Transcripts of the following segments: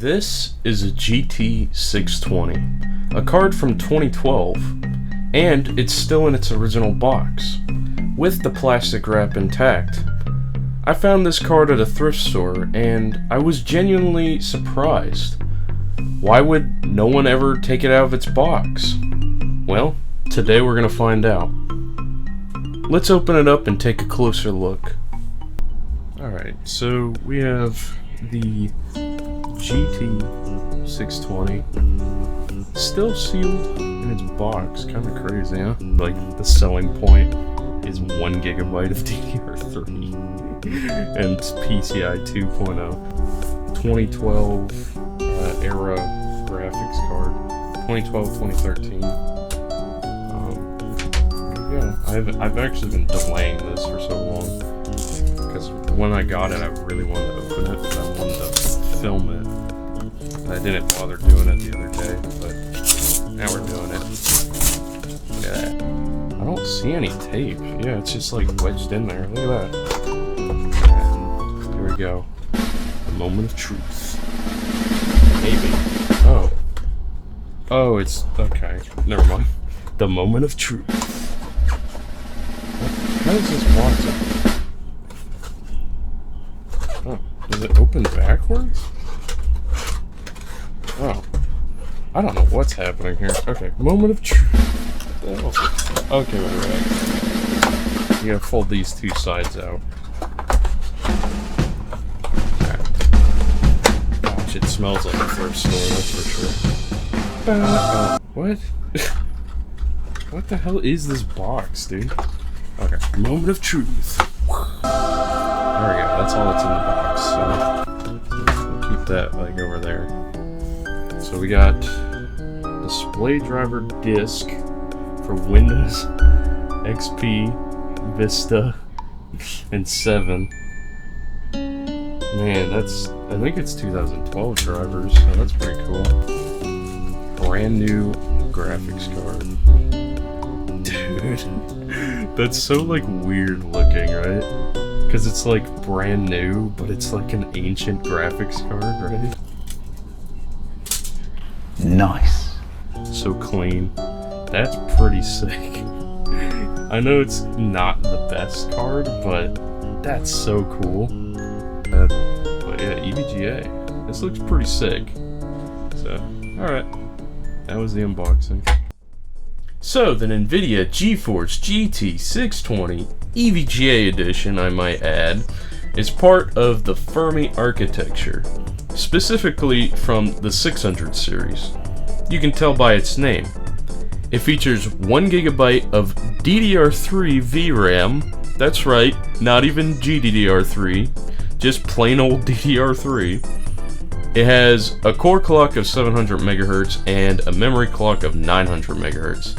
This is a GT620, a card from 2012, and it's still in its original box, with the plastic wrap intact. I found this card at a thrift store, and I was genuinely surprised. Why would no one ever take it out of its box? Well, today we're gonna find out. Let's open it up and take a closer look. Alright, so we have the GT620 still sealed in its box. Kind of crazy, huh? Like, the selling point is 1 GB of DDR3 and PCI 2.0 2012 era graphics card, 2012-2013. Yeah, I've actually been delaying this for so long because when I got it I really wanted to open it, but I wanted to film it. I didn't bother doing it the other day, but now we're doing it. Look at that. I don't see any tape. Yeah, it's just like wedged in there. Look at that. Here we go. The moment of truth. Maybe. Oh. Oh, it's... okay. Never mind. The moment of truth. How does this box open? Oh. Does it open backwards? Oh. I don't know what's happening here. Okay. Moment of truth. Okay, wait. You gotta fold these two sides out. Gosh, it smells like a thrift store, that's for sure. What? What the hell is this box, dude? Okay. Moment of truth. There we go. That's all that's in the box. So we'll keep that like over there. So we got display driver disc for Windows, XP, Vista, and 7. Man, I think it's 2012 drivers, so that's pretty cool. Brand new graphics card. Dude, that's so like weird looking, right? Because it's like brand new, but it's like an ancient graphics card, right? Nice. So clean. That's pretty sick. I know it's not the best card, but that's so cool. But yeah, EVGA. This looks pretty sick. So, alright. That was the unboxing. So, the NVIDIA GeForce GT620 EVGA edition, I might add, is part of the Fermi architecture, specifically from the 600 series. You can tell by its name. It features 1 GB of DDR3 VRAM. That's right, not even GDDR3, just plain old DDR3. It has a core clock of 700 MHz and a memory clock of 900 MHz,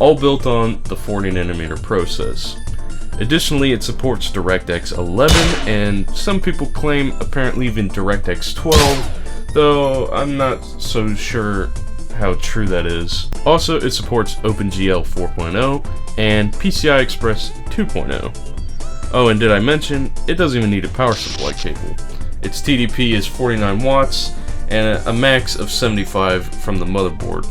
all built on the 40nm process. Additionally, it supports DirectX 11 and some people claim apparently even DirectX 12, though I'm not so sure how true that is. Also, it supports OpenGL 4.0 and PCI Express 2.0. Oh, and did I mention, it doesn't even need a power supply cable. Its TDP is 49 watts and a max of 75 from the motherboard.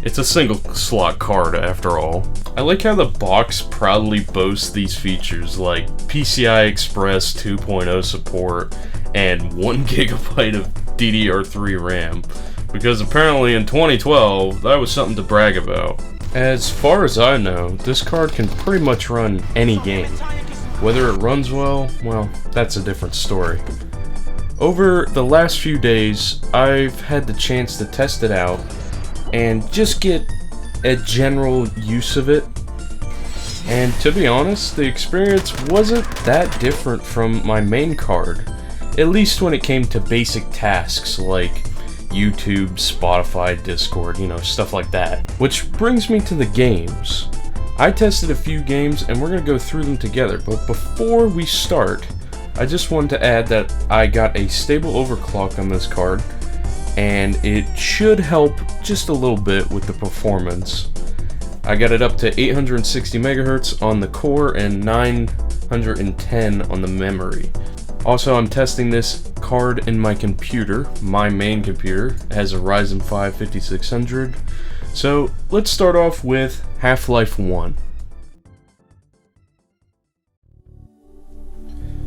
It's a single slot card after all. I like how the box proudly boasts these features like PCI Express 2.0 support and 1 GB of DDR3 RAM. Because apparently in 2012, that was something to brag about. As far as I know, this card can pretty much run any game. Whether it runs well, that's a different story. Over the last few days, I've had the chance to test it out and just get a general use of it. And to be honest, the experience wasn't that different from my main card, at least when it came to basic tasks like YouTube, Spotify, Discord, stuff like that. Which brings me to the games. I tested a few games and we're going to go through them together, but before we start, I just wanted to add that I got a stable overclock on this card, and it should help just a little bit with the performance. I got it up to 860 MHz on the core and 910 on the memory. Also, I'm testing this card in my computer. My main computer has a Ryzen 5 5600. So let's start off with Half-Life 1.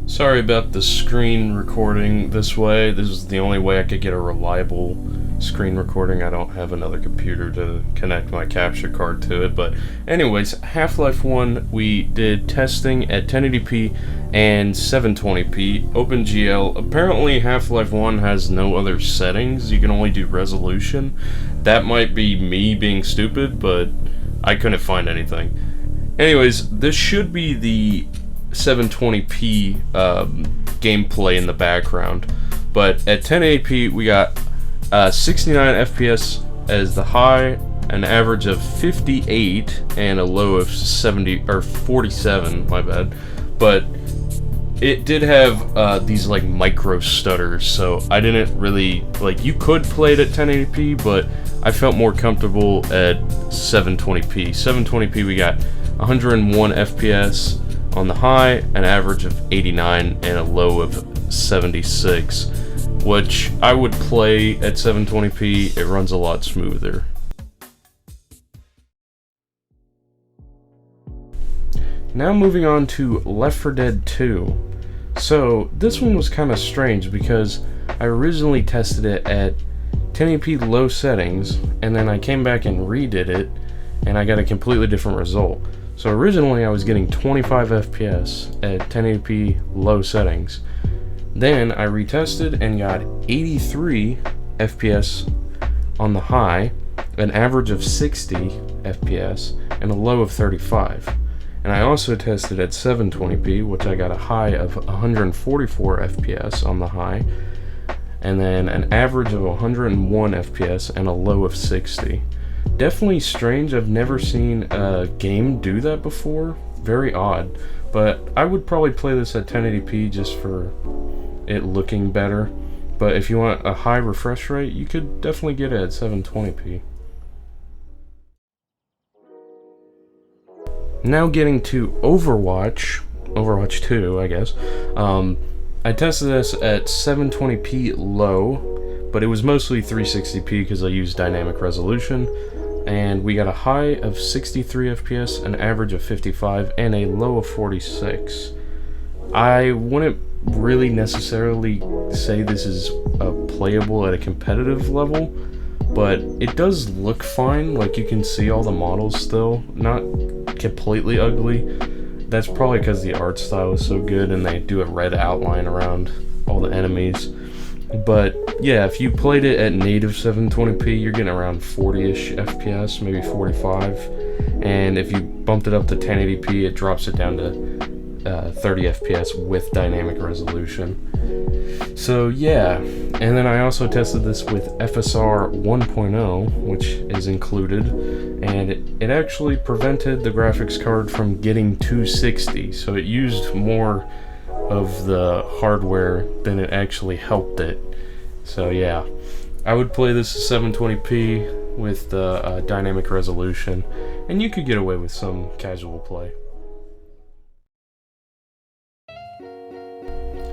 Sorry about the screen recording this way. This is the only way I could get a reliable screen recording. I don't have another computer to connect my capture card to it. But anyways, Half-Life 1, we did testing at 1080p and 720p. OpenGL. Apparently Half-Life 1 has no other settings. You can only do resolution. That might be me being stupid, but I couldn't find anything. Anyways, this should be the 720p gameplay in the background, but at 1080p we got 69 FPS as the high, an average of 58, and a low of 70 or 47. My bad, but it did have these like micro stutters, so I didn't really like. You could play it at 1080p, but I felt more comfortable at 720p. 720p we got 101 FPS on the high, an average of 89, and a low of 76, which I would play at 720p. It runs a lot smoother. Now moving on to Left 4 Dead 2. So this one was kind of strange because I originally tested it at 1080p low settings, and then I came back and redid it, and I got a completely different result. So originally I was getting 25 FPS at 1080p low settings. Then I retested and got 83 FPS on the high, an average of 60 FPS, and a low of 35. And I also tested at 720p, which I got a high of 144 FPS on the high, and then an average of 101 FPS and a low of 60. Definitely strange. I've never seen a game do that before. Very odd. But I would probably play this at 1080p just for it looking better. But if you want a high refresh rate, you could definitely get it at 720p. Now getting to Overwatch 2, I guess. I tested this at 720p low, but it was mostly 360p because I used dynamic resolution, and we got a high of 63 FPS, an average of 55, and a low of 46. I wouldn't really necessarily say this is playable at a competitive level, but it does look fine. Like, you can see all the models still, not completely ugly. That's probably because the art style is so good and they do a red outline around all the enemies. But yeah, if you played it at native 720p, you're getting around 40-ish FPS, maybe 45. And if you bumped it up to 1080p, it drops it down to 30 FPS with dynamic resolution. So yeah, and then I also tested this with FSR 1.0, which is included, and it actually prevented the graphics card from getting 260, so it used more of the hardware than it actually helped it. So yeah, I would play this at 720p with the dynamic resolution, and you could get away with some casual play.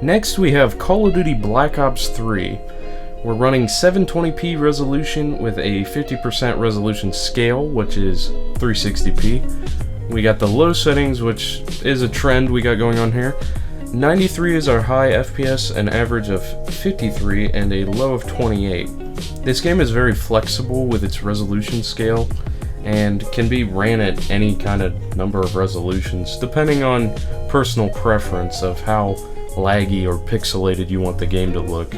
Next we have Call of Duty Black Ops 3. We're running 720p resolution with a 50% resolution scale, which is 360p. We got the low settings, which is a trend we got going on here. 93 is our high FPS, an average of 53, and a low of 28. This game is very flexible with its resolution scale, and can be ran at any kind of number of resolutions, depending on personal preference of how laggy or pixelated you want the game to look.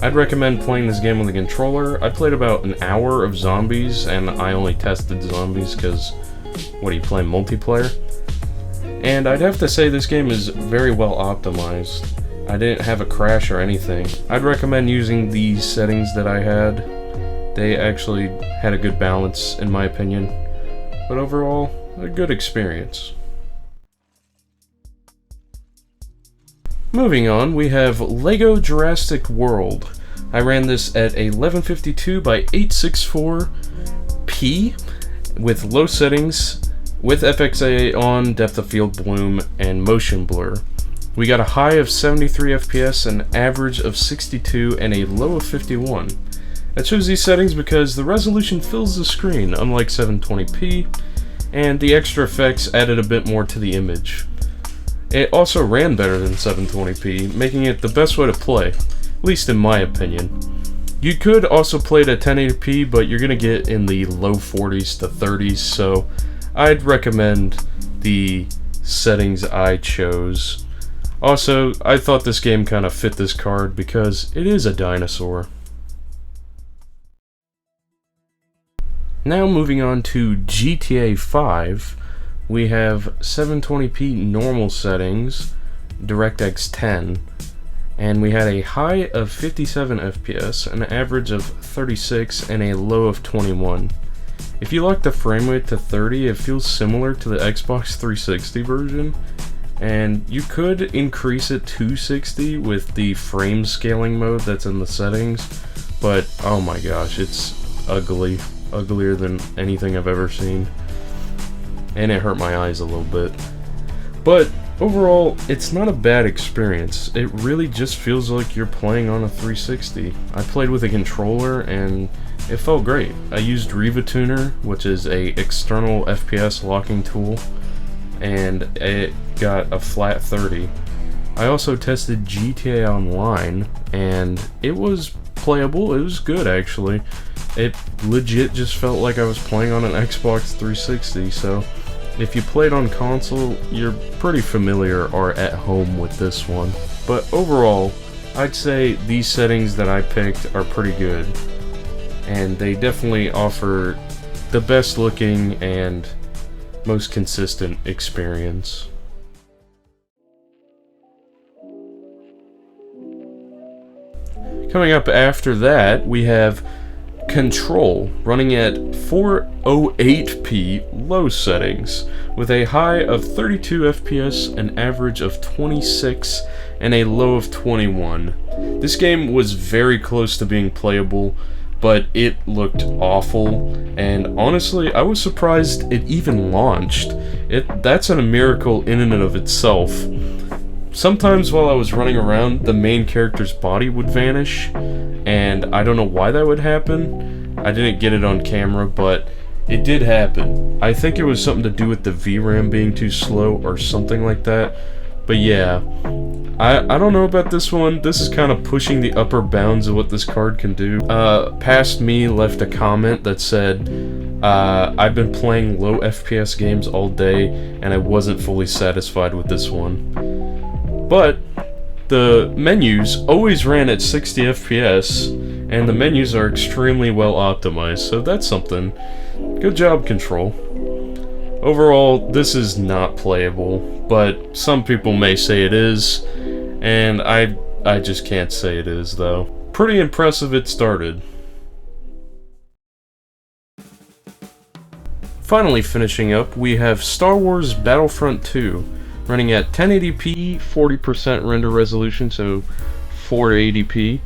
I'd recommend playing this game with a controller. I played about an hour of zombies, and I only tested zombies because, what do you play, multiplayer? And I'd have to say this game is very well optimized. I didn't have a crash or anything. I'd recommend using these settings that I had. They actually had a good balance in my opinion. But overall, a good experience. Moving on, we have LEGO Jurassic World. I ran this at a 1152 by 864p with low settings, with FXA on, depth of field bloom, and motion blur. We got a high of 73 FPS, an average of 62, and a low of 51. I chose these settings because the resolution fills the screen, unlike 720p, and the extra effects added a bit more to the image. It also ran better than 720p, making it the best way to play, at least in my opinion. You could also play it at 1080p, but you're going to get in the low 40s to 30s, so I'd recommend the settings I chose. Also, I thought this game kind of fit this card because it is a dinosaur. Now moving on to GTA 5, we have 720p normal settings, DirectX 10, and we had a high of 57 FPS, an average of 36, and a low of 21. If you lock the frame rate to 30, it feels similar to the Xbox 360 version, and you could increase it to 60 with the frame scaling mode that's in the settings, but oh my gosh, it's ugly. Uglier than anything I've ever seen, and it hurt my eyes a little bit. But overall, it's not a bad experience. It really just feels like you're playing on a 360. I played with a controller and it felt great. I used Riva Tuner, which is a external FPS locking tool, and it got a flat 30. I also tested GTA Online and it was playable. It was good actually. It legit just felt like I was playing on an Xbox 360, so if you played on console, you're pretty familiar or at home with this one. But overall, I'd say these settings that I picked are pretty good, and they definitely offer the best looking and most consistent experience. Coming up after that, we have Control, running at 408p low settings, with a high of 32 FPS, an average of 26, and a low of 21. This game was very close to being playable, but it looked awful, and honestly, I was surprised it even launched. That's a miracle in and of itself. Sometimes while I was running around, the main character's body would vanish, and I don't know why that would happen. I didn't get it on camera, but it did happen. I think it was something to do with the VRAM being too slow or something like that. But yeah, I don't know about this one. This is kind of pushing the upper bounds of what this card can do. Past Me left a comment that said, I've been playing low FPS games all day, and I wasn't fully satisfied with this one. But the menus always ran at 60 FPS, and the menus are extremely well optimized, so that's something. Good job, Control. Overall, this is not playable, but some people may say it is, and I just can't say it is, though. Pretty impressive it started. Finally finishing up, we have Star Wars Battlefront 2. Running at 1080p, 40% render resolution, so 480p,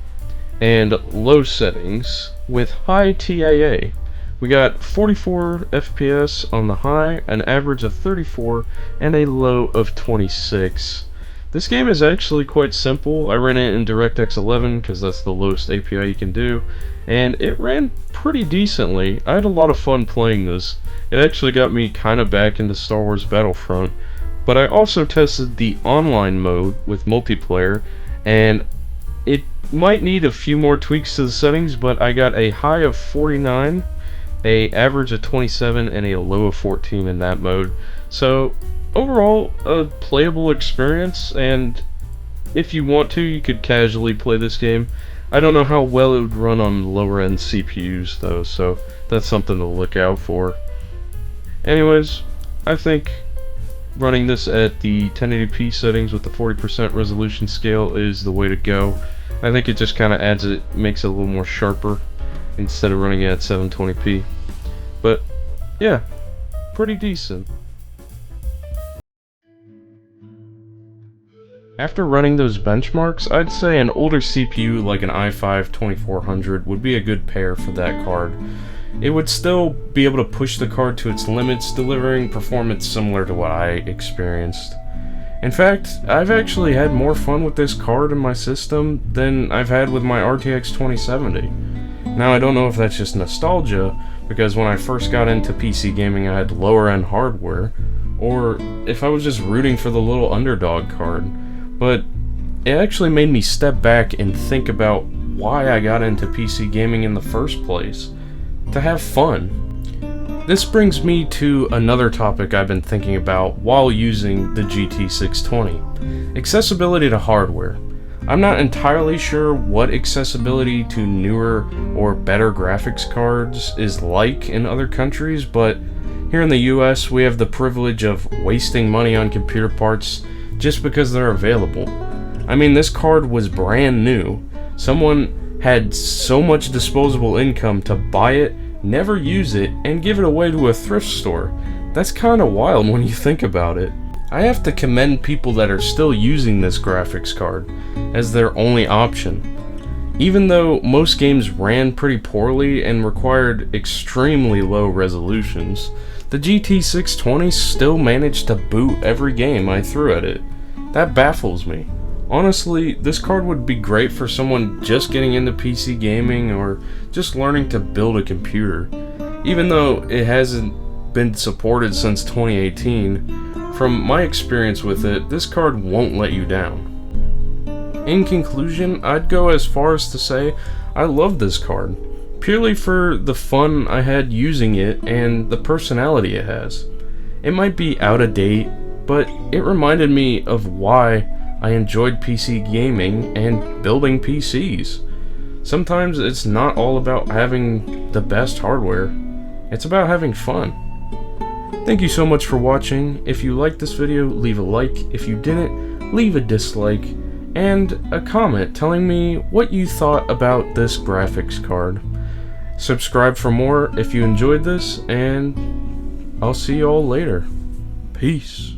and low settings with high TAA. We got 44 FPS on the high, an average of 34, and a low of 26. This game is actually quite simple. I ran it in DirectX 11 because that's the lowest API you can do, and it ran pretty decently. I had a lot of fun playing this. It actually got me kind of back into Star Wars Battlefront. But I also tested the online mode with multiplayer, and it might need a few more tweaks to the settings, but I got a high of 49, a average of 27, and a low of 14 in that mode. So overall, a playable experience, and if you want to, you could casually play this game. I don't know how well it would run on lower end CPUs though, so that's something to look out for. Anyways, I think running this at the 1080p settings with the 40% resolution scale is the way to go. I think it just kind of makes it a little more sharper instead of running it at 720p. But yeah, pretty decent. After running those benchmarks, I'd say an older CPU like an i5-2400 would be a good pair for that card. It would still be able to push the card to its limits, delivering performance similar to what I experienced. In fact, I've actually had more fun with this card in my system than I've had with my RTX 2070. Now, I don't know if that's just nostalgia, because when I first got into PC gaming I had lower end hardware, or if I was just rooting for the little underdog card, but it actually made me step back and think about why I got into PC gaming in the first place. To have fun. This brings me to another topic I've been thinking about while using the GT620. Accessibility to hardware. I'm not entirely sure what accessibility to newer or better graphics cards is like in other countries, but here in the US we have the privilege of wasting money on computer parts just because they're available. I mean, this card was brand new. Someone had so much disposable income to buy it, never use it, and give it away to a thrift store. That's kinda wild when you think about it. I have to commend people that are still using this graphics card as their only option. Even though most games ran pretty poorly and required extremely low resolutions, the GT620 still managed to boot every game I threw at it. That baffles me. Honestly, this card would be great for someone just getting into PC gaming or just learning to build a computer. Even though it hasn't been supported since 2018, from my experience with it, this card won't let you down. In conclusion, I'd go as far as to say I love this card, purely for the fun I had using it and the personality it has. It might be out of date, but it reminded me of why I enjoyed PC gaming and building PCs. Sometimes it's not all about having the best hardware, it's about having fun. Thank you so much for watching. If you liked this video, leave a like. If you didn't, leave a dislike and a comment telling me what you thought about this graphics card. Subscribe for more if you enjoyed this, and I'll see you all later. Peace.